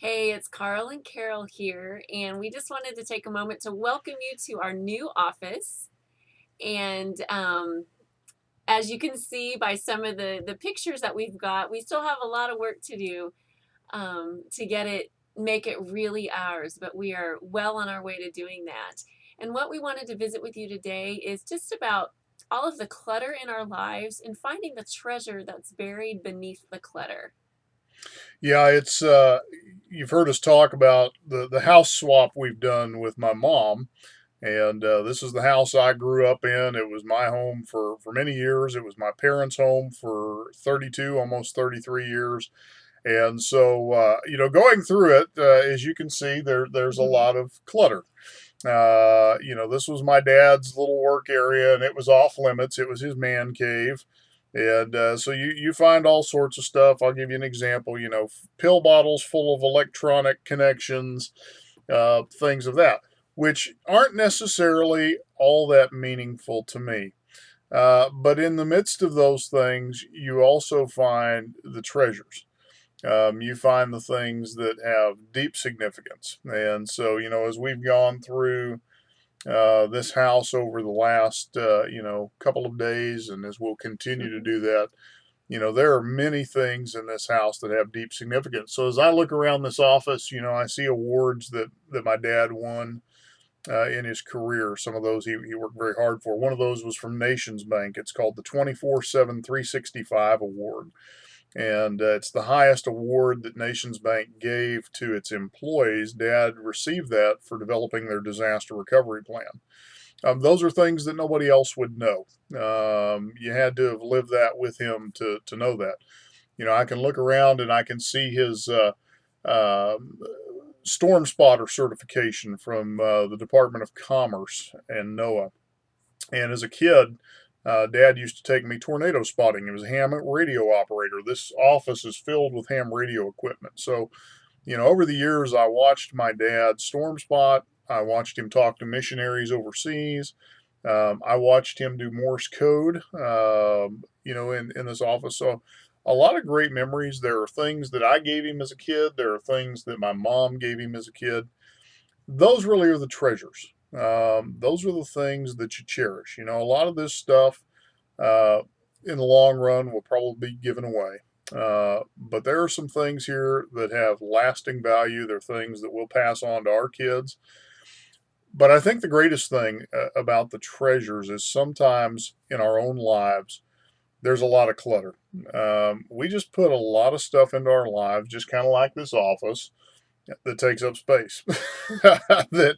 Hey, it's Carl and Carol here, and we just wanted to take a moment to welcome you to our new office. And as you can see by some of the pictures that we've got, we still have a lot of work to do to make it really ours, but we are well on our way to doing that. And what we wanted to visit with you today is just about all of the clutter in our lives and finding the treasure that's buried beneath the clutter. Yeah, it's you've heard us talk about the house swap we've done with my mom, and this is the house I grew up in. It was my home for many years. It was my parents' home for 32, almost 33 years. And so, going through it, as you can see, there's a lot of clutter. This was my dad's little work area, and it was off limits. It was his man cave, and so you find all sorts of stuff. I'll give you an example. Pill bottles full of electronic connections, things of that, which aren't necessarily all that meaningful to me. But in the midst of those things, you also find the treasures. You find the things that have deep significance. And so, as we've gone through this house over the last, couple of days, and as we'll continue to Mhm. do that, there are many things in this house that have deep significance. So as I look around this office, I see awards that my dad won in his career. Some of those he worked very hard for. One of those was from Nations Bank. It's called the 24/7 365 Award, and it's the highest award that Nations Bank gave to its employees. Dad received that for developing their disaster recovery plan. Those are things that nobody else would know. You had to have lived that with him to know that. I can look around and I can see his storm spotter certification from the Department of Commerce and NOAA. And as a kid, Dad used to take me tornado spotting. He was a ham radio operator. This office is filled with ham radio equipment. So, over the years, I watched my dad storm spot. I watched him talk to missionaries overseas. I watched him do Morse code, in this office. So, a lot of great memories. There are things that I gave him as a kid. There are things that my mom gave him as a kid. Those really are the treasures. Those are the things that you cherish. A lot of this stuff uh, in the long run will probably be given away. But there are some things here that have lasting value. They're things that we'll pass on to our kids. But I think the greatest thing about the treasures is sometimes in our own lives, there's a lot of clutter. We just put a lot of stuff into our lives, just kind of like this office that takes up space. that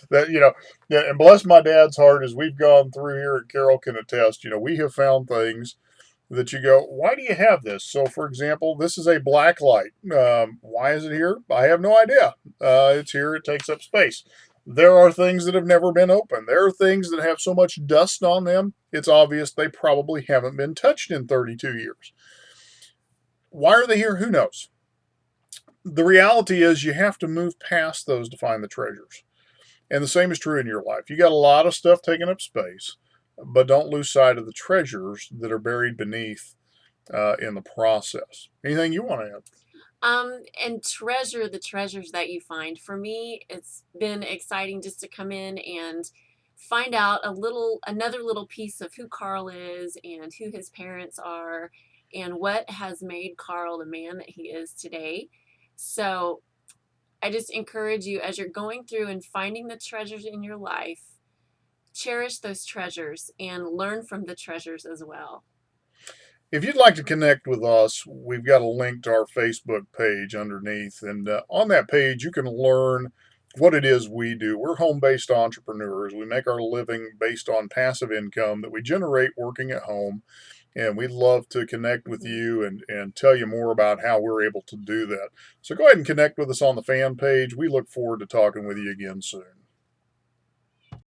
that yeah, and bless my dad's heart as we've gone through here, and Carol can attest. We have found things that you go, why do you have this? So, for example, this is a black light. Why is it here? I have no idea. It's here. It takes up space. There are things that have never been opened. There are things that have so much dust on them, it's obvious they probably haven't been touched in 32 years. Why are they here? Who knows? The reality is you have to move past those to find the treasures. And the same is true in your life. You got a lot of stuff taking up space, but don't lose sight of the treasures that are buried beneath in the process. Anything you want to add? And treasure the treasures that you find. For me, it's been exciting just to come in and find out another little piece of who Carl is and who his parents are and what has made Carl the man that he is today. So I just encourage you as you're going through and finding the treasures in your life, cherish those treasures and learn from the treasures as well. If you'd like to connect with us, we've got a link to our Facebook page underneath. And on that page, you can learn what it is we do. We're home based entrepreneurs. We make our living based on passive income that we generate working at home. And we'd love to connect with Mhm. you and tell you more about how we're able to do that. So go ahead and connect with us on the fan page. We look forward to talking with you again soon.